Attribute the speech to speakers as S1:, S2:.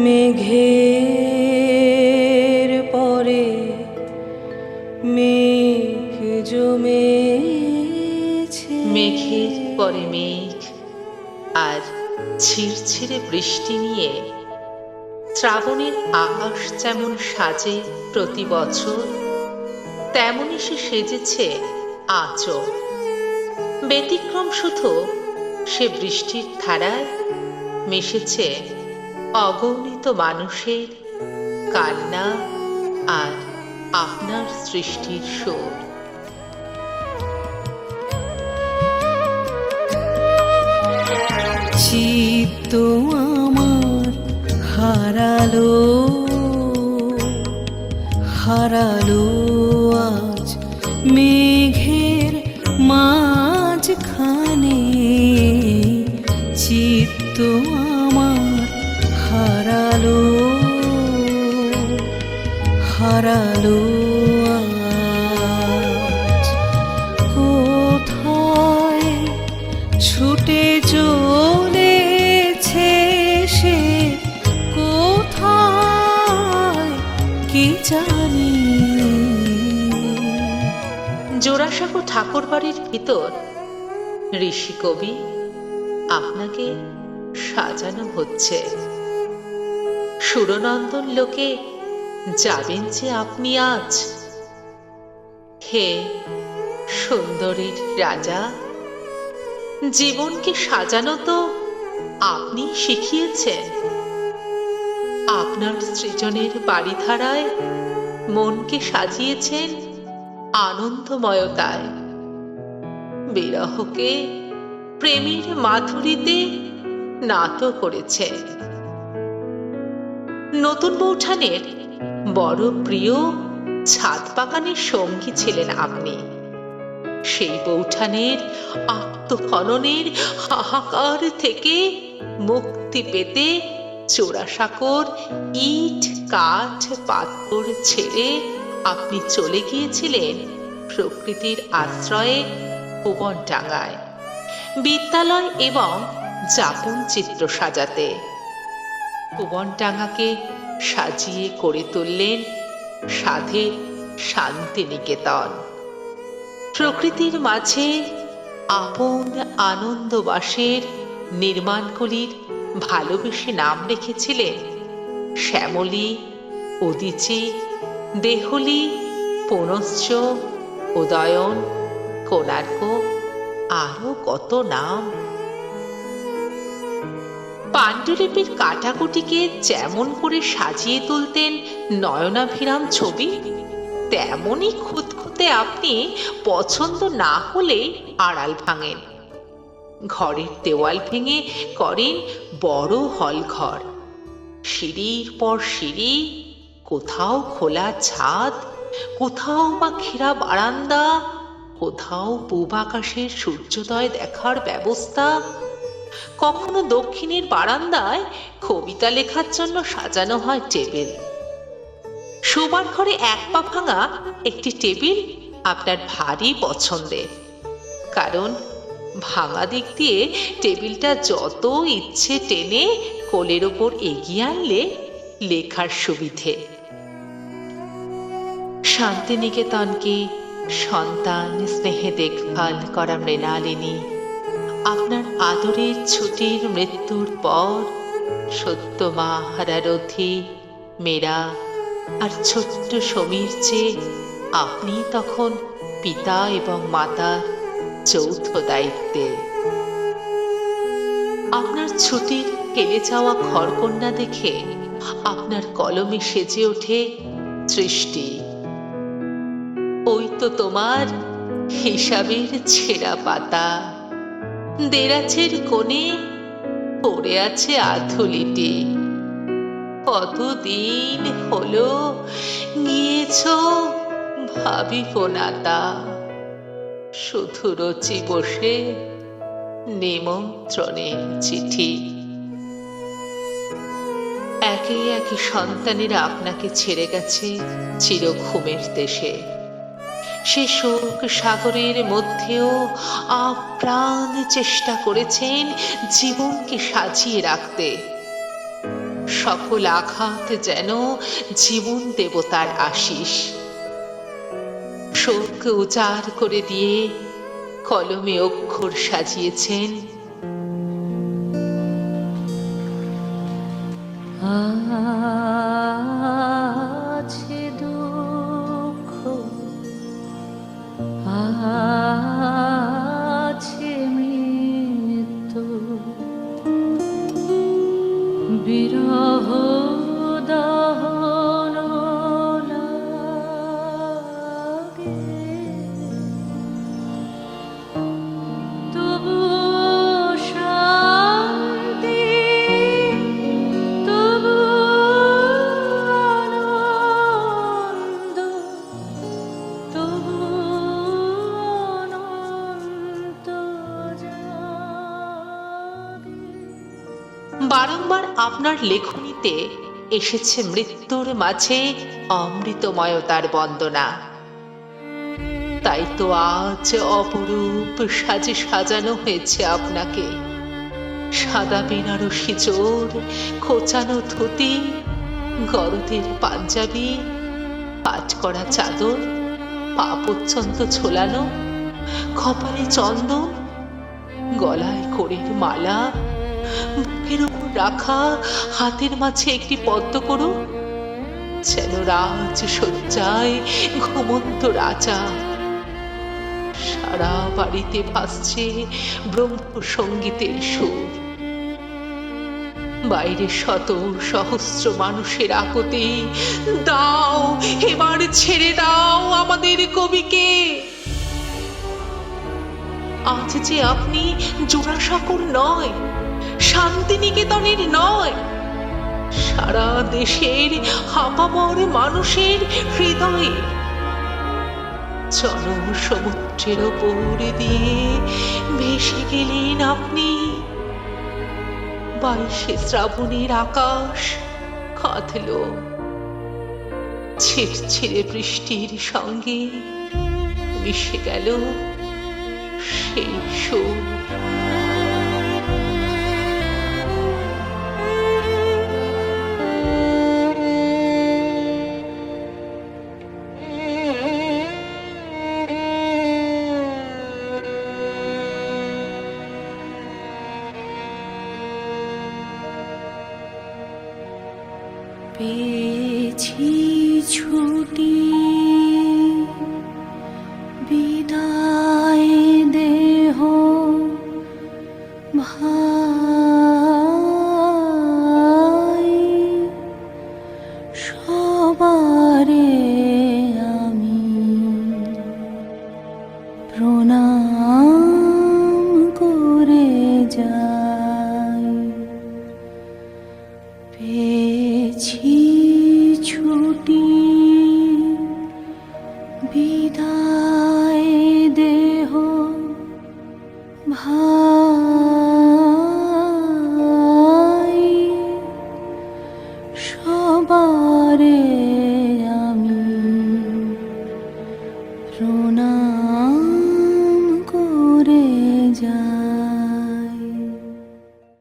S1: মেঘের পরে মেঘ জমেছে।
S2: মেঘের পরে মেঘ আর ঝিরঝিরে বৃষ্টি নিয়ে শ্রাবণের আকাশ যেমন সাজে প্রতি বছর, তেমনই সে সেজেছে আজও। ব্যতিক্রম শুধু সে বৃষ্টির ধারায় মিশেছে অগণিত মানুষের কান্না আর আপনার সৃষ্টির সুর।
S1: চিত্ত আমার হারালো হারালো আজ মেঘের মাঝখানে। চিত্ত আমার হারালো হারালো আজ। কোথায় ছুটে চলেছে সে, কোথায় কি জানি।
S2: জোড়াসাঁকো ঠাকুর বাড়ির ভিতর ঋষি কবি আপনাকে সাজানো হচ্ছে। সুরনন্দন লোকে যাবেন যে আপনি আজ। হে সুন্দরীর রাজা, জীবনকে সাজানো তো আপনি শিখিয়েছেন। আপনার সৃজনের বাড়িধারায় মনকে সাজিয়েছেন আনন্দময়তায়। বিরহকে প্রেমের মাধুরীতে নাত করেছেন। নতুন বৌঠানের বড় প্রিয় ছাদ বাগানের সঙ্গী ছিলেন আপনি। সেই বৌঠানের আত্মহননের হাহাকার থেকে মুক্তি পেতে জোড়াসাঁকোর ইট কাঠ পাথর ছেড়ে আপনি চলে গিয়েছিলেন প্রকৃতির আশ্রয়ে ভুবনডাঙ্গায়, বিদ্যালয় এবং যাপন চিত্র সাজাতে। ভুবনডাঙ্গাকে সাজিয়ে করে তুললেন সাধের শান্তিনিকেতন। প্রকৃতির মাঝে আপন আনন্দবাসের নির্মাণগুলির ভালোবেসে নাম রেখেছিলেন শ্যামলী, উদীচী, দেহলী, পুনশ্চ, উদয়ন, কোণার্ক, আরো কত নাম। পাণ্ডুলিপির কাটাকুটিকে যেমন করে সাজিয়ে তুলতেন নয়নাভিরাম ছবি, তেমনই খুঁতখুঁতে আপনি পছন্দ না হলে আড়াল ভাঙেন। ঘরের দেওয়াল ভেঙে করেন বড় হল ঘর। সিঁড়ির পর সিঁড়ি, কোথাও খোলা ছাদ, কোথাও বা ঘেরা বারান্দা, কোথাও পূব আকাশের সূর্যোদয় দেখার ব্যবস্থা। কখনো দক্ষিণের বারান্দায় কবিতা লেখার জন্য সাজানো হয় টেবিল। শোবার ঘরে এক পা ভাঙা একটি টেবিল আপনার ভারী পছন্দের, কারণ ভাঙা দিক দিয়ে টেবিলটা যত ইচ্ছে টেনে কোলের ওপর এগিয়ে আনলে লেখার সুবিধে। শান্তিনিকেতনকে সন্তান স্নেহে দেখভাল করা মৃণালিনী আপনার আদরের ছুটির মৃত্যুর পর সত্যমা, হারারথী, মেরা আর ছোট্ট সমীর চেয়ে আপনি তখন পিতা এবং মাতার যৌথ দায়িত্বে। আপনার ছুটির কেলে যাওয়া ঘরকন্যা দেখে আপনার কলমে সেজে ওঠে সৃষ্টি। ওই তো তোমার হিসাবের ছেঁড়া পাতা, দেরাজের কোণে পড়ে আছে আধুলিটি। কতদিন হলো গিয়েছ ভাবিব না তা, শুধু রচি বসে নিমন্ত্রণের চিঠি। একে একে সন্তানেরা আপনাকে ছেড়ে গেছে চির ঘুমের দেশে। সে শোক সাগরের মধ্যেও আপ্রাণ চেষ্টা করেছেন জীবনকে সাজিয়ে রাখতে। সকল আঘাত যেন জীবন দেবতার আশিস। শোক উজাড় করে দিয়ে কলমে অক্ষর সাজিয়েছেন,
S1: আছে দুঃখ, আছে মৃত্যু, বিরহ দহন লাগে, তবু শান্তি, তবু আনন্দ, তবু অনন্ত জাগে।
S2: বারংবার আপনার লেখনীতে এসেছে মৃত্যুর মাঝে অমৃতময়তার বন্দনা। তাই তো আজ অপরূপ সাজে সাজানো হয়েছে আপনাকে। সাদা বেনারসি জোর, খোঁচানো ধুতি, গরদের পাঞ্জাবি, পাট করা চাদর, পা পর্যন্ত ঝোলানো, কপালে চন্দন, গলায় কড়ির মালা, বুকের উপর রাখা হাতের মাঝে একটি পদ্ম করু, যেন রাজ সজ্জায় ঘুমন্ত রাজা। সারা বাড়িতে ভাসছে ব্রহ্ম সঙ্গীতের সুর। বাইরে শত সহস্র মানুষের আকুতি, দাও এবার ছেড়ে দাও আমাদের কবিকে। আজ যে আপনি জোড়াসাঁকোর নয়, শান্তিনিকেতনের নয়, সারা দেশের আপামর মানুষের হৃদয়ে জনসমুদ্রের ওপর দিয়ে ভেসে গেলেন আপনি। 22শে শ্রাবণের আকাশ কাঁদল, ছিড়ছিড়ে বৃষ্টির সঙ্গে মিশে গেল সেই সুর।
S1: পেয়েছি ছুটি, বিদায় দেহ ভাই, সবারে আমি প্রণাম করে যাই। পেয়েছি ছুটি, বিদায় দেহ ভাই, সবারে